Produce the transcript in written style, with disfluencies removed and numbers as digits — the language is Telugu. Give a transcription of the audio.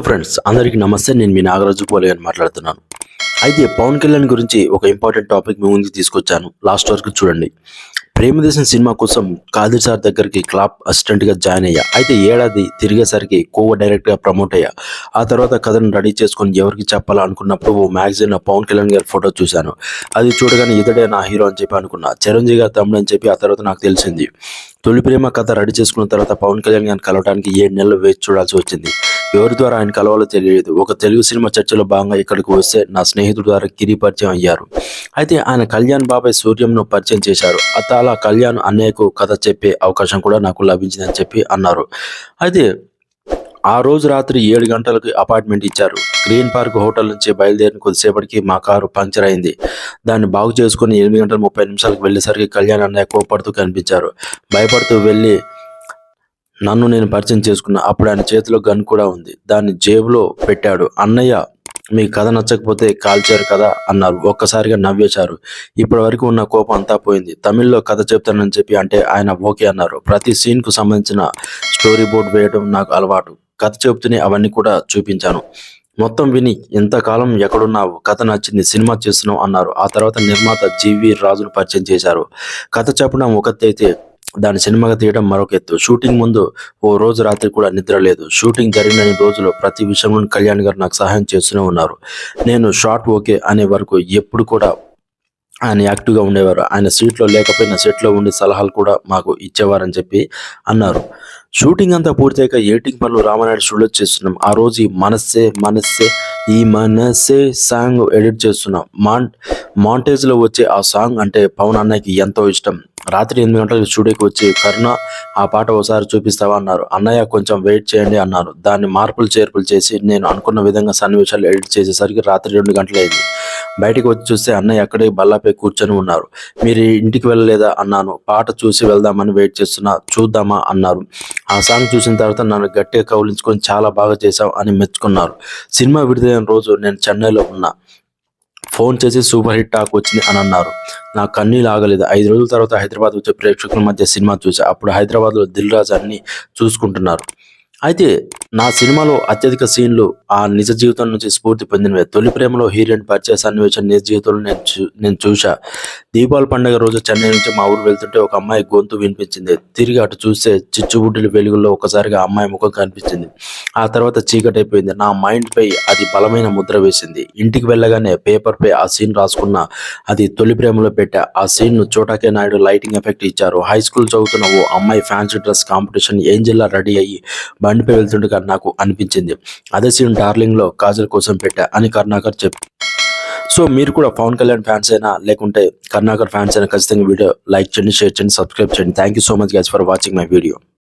ఫ్రెండ్స్ అందరికీ నమస్తే. నేను మీ నాగరాజు పోలే అని మాట్లాడుతున్నాను. అయితే పవన్ కళ్యాణ్ గురించి ఒక ఇంపార్టెంట్ టాపిక్ మీ ముందుకు తీసుకొచ్చాను. లాస్ట్ వరకు చూడండి. ప్రేమదేశం సినిమా కోసం కాదిర్ సార్ దగ్గరికి క్లాప్ అసిస్టెంట్గా జాయిన్ అయ్యా. అయితే ఏడాది తిరిగేసరికి కోవ డైరెక్ట్గా ప్రమోట్ అయ్యా. ఆ తర్వాత కథను రెడీ చేసుకొని ఎవరికి చెప్పాలా అనుకున్నప్పుడు ఓ మ్యాగజైన్లో పవన్ కళ్యాణ్ గారి ఫోటో చూశాను. అది చూడగానే ఇతడే నా హీరో అని చెప్పి అనుకున్నా. చిరంజీవి గారి తమ్ముడు అని చెప్పి ఆ తర్వాత నాకు తెలిసింది. తొలి ప్రేమ కథ రెడీ చేసుకున్న తర్వాత పవన్ కళ్యాణ్ గారిని కలవడానికి 7 నెలలు వేచి చూడాల్సి వచ్చింది. ఎవరి ద్వారా ఆయన కలవాలో తెలియలేదు. ఒక తెలుగు సినిమా చర్చలో భాగంగా ఇక్కడికి వస్తే నా స్నేహితుడి ద్వారా గిరి పరిచయం అయ్యారు. అయితే ఆయన కళ్యాణ్ బాబాయ్ సూర్యంను పరిచయం చేశారు. అలా కళ్యాణ్ అన్నయ్యకు కథ చెప్పే అవకాశం కూడా నాకు లభించిందని చెప్పి అన్నారు. అయితే ఆ రోజు రాత్రి 7 గంటలకు అపార్ట్మెంట్ ఇచ్చారు. గ్రీన్ పార్క్ హోటల్ నుంచి బయలుదేరిన కొద్దిసేపటికి మా కారు పంక్చర్ అయింది. దాన్ని బాగు చేసుకుని 8 గంటల 30 నిమిషాలకు వెళ్ళేసరికి కళ్యాణ్ అన్నయ్య కోపడుతూ కనిపించారు. భయపడుతూ వెళ్ళి నన్ను నేను పరిచయం చేసుకున్నా. అప్పుడు ఆయన చేతిలో గన్ కూడా ఉంది. దాన్ని జేబులో పెట్టాడు. అన్నయ్య, మీ కథ నచ్చకపోతే కాల్చారు కదా అన్నారు. ఒక్కసారిగా నవ్వేశారు. ఇప్పటి వరకు ఉన్న కోపం అంతా పోయింది. తమిళ్లో కథ చెప్తానని చెప్పి అంటే ఆయన ఓకే అన్నారు. ప్రతి సీన్కు సంబంధించిన స్టోరీ బోర్డ్ వేయడం నాకు అలవాటు. కథ చెబుతూనే అవన్నీ కూడా చూపించాను. మొత్తం విని ఎంతకాలం ఎక్కడున్నావు, కథ నచ్చింది, సినిమా చేస్తున్నావు అన్నారు. ఆ తర్వాత నిర్మాత జీవి రాజును పరిచయం చేశారు. కథ చెప్పడం ఒకటైతే దాని సినిమాగా తీయడం మరొక ఎత్తు. షూటింగ్ ముందు ఓ రోజు రాత్రి కూడా నిద్ర లేదు. షూటింగ్ జరిగిన రోజులు ప్రతి విషయంలో కళ్యాణ్ గారు నాకు సహాయం చేస్తూనే ఉన్నారు. నేను షార్ట్ ఓకే అనే వరకు ఎప్పుడు కూడా ఆయన యాక్టివ్గా ఉండేవారు. ఆయన సీట్లో లేకపోయినా సెట్లో ఉండి సలహాలు కూడా మాకు ఇచ్చేవారని చెప్పి అన్నారు. షూటింగ్ అంతా పూర్తయ్యాక ఎడిటింగ్ పనులు రామానాయుడు స్టూడియో చేస్తున్నాం. ఆ రోజు ఈ మనసే సాంగ్ ఎడిట్ చేస్తున్నాం. మాంటేజ్లో వచ్చే ఆ సాంగ్ అంటే పవన్ అన్నయ్యకి ఎంతో ఇష్టం. రాత్రి 8 గంటలకు స్టూడియోకి వచ్చి కరుణ, ఆ పాట ఒకసారి చూపిస్తావా అన్నారు. అన్నయ్య కొంచెం వెయిట్ చేయండి అన్నారు. దాన్ని మార్పులు చేర్పులు చేసి నేను అనుకున్న విధంగా సన్నివేశాలు ఎడిట్ చేసేసరికి రాత్రి 2 గంటలైంది. బయటికి వచ్చి చూస్తే అన్నయ్య అక్కడే బల్లాపై కూర్చొని ఉన్నారు. మీరు ఇంటికి వెళ్ళలేదా అన్నాను. పాట చూసి వెళ్దామని వెయిట్ చేస్తున్నా, చూద్దామా అన్నారు. ఆ సాంగ్ చూసిన తర్వాత నన్ను గట్టిగా కౌలించుకొని చాలా బాగా చేశావు అని మెచ్చుకున్నారు. సినిమా విడుదలైన రోజు నేను చెన్నైలో ఉన్నా. ఫోన్ చేసి సూపర్ హిట్ టాక్ వచ్చింది అని అన్నారు. నా కన్నీళ్ళు ఆగలేదు. 5 రోజుల తర్వాత హైదరాబాద్ వచ్చే ప్రేక్షకుల మధ్య సినిమా చూసా. అప్పుడు హైదరాబాద్లో దిల్ రాజు అన్ని చూసుకుంటున్నారు. అయితే నా సినిమాలో అత్యధిక సీన్లు ఆ నిజ జీవితం నుంచి స్ఫూర్తి పొందినవే. తొలి ప్రేమలో హీరోయిన్ పరిచయ సన్నివేశం నిజ జీవితంలో నేను చూసా. దీపావళి పండుగ రోజు చెన్నై నుంచి మా ఊరు వెళ్తుంటే ఒక అమ్మాయి గొంతు వినిపించింది. తిరిగి అటు చూస్తే చిచ్చుబుడ్డిల వెలుగుల్లో ఒకసారిగా అమ్మాయి ముఖం కనిపించింది. ఆ తర్వాత చీకటి అయిపోయింది. నా మైండ్ పై అది బలమైన ముద్ర వేసింది. ఇంటికి వెళ్ళగానే పేపర్ పై ఆ సీన్ రాసుకున్న. అది తొలి ప్రేమలో పెట్టా. ఆ సీన్ ను చోటాకే నాయుడు లైటింగ్ ఎఫెక్ట్ ఇచ్చారు. హై స్కూల్ చదువుతున్న ఓ అమ్మాయి fancy dress competition Angela ready అయ్యి బండిపై వెళ్తుండగా నాకు అనిపించింది. అదే సీన్ డార్లింగ్ లో కాజల్ కోసం పెట్టా అని కరుణాకర్ చెప్పారు. సో మీరు కూడా పవన్ కళ్యాణ్ ఫ్యాన్స్ అయినా లేకుంటే కరుణాకర్ ఫ్యాన్స్ అయినా ఖచ్చితంగా వీడియో లైక్ చేయండి, షేర్ చేయండి, సబ్స్క్రైబ్ చేయండి. Thank you so much guys for watching my video.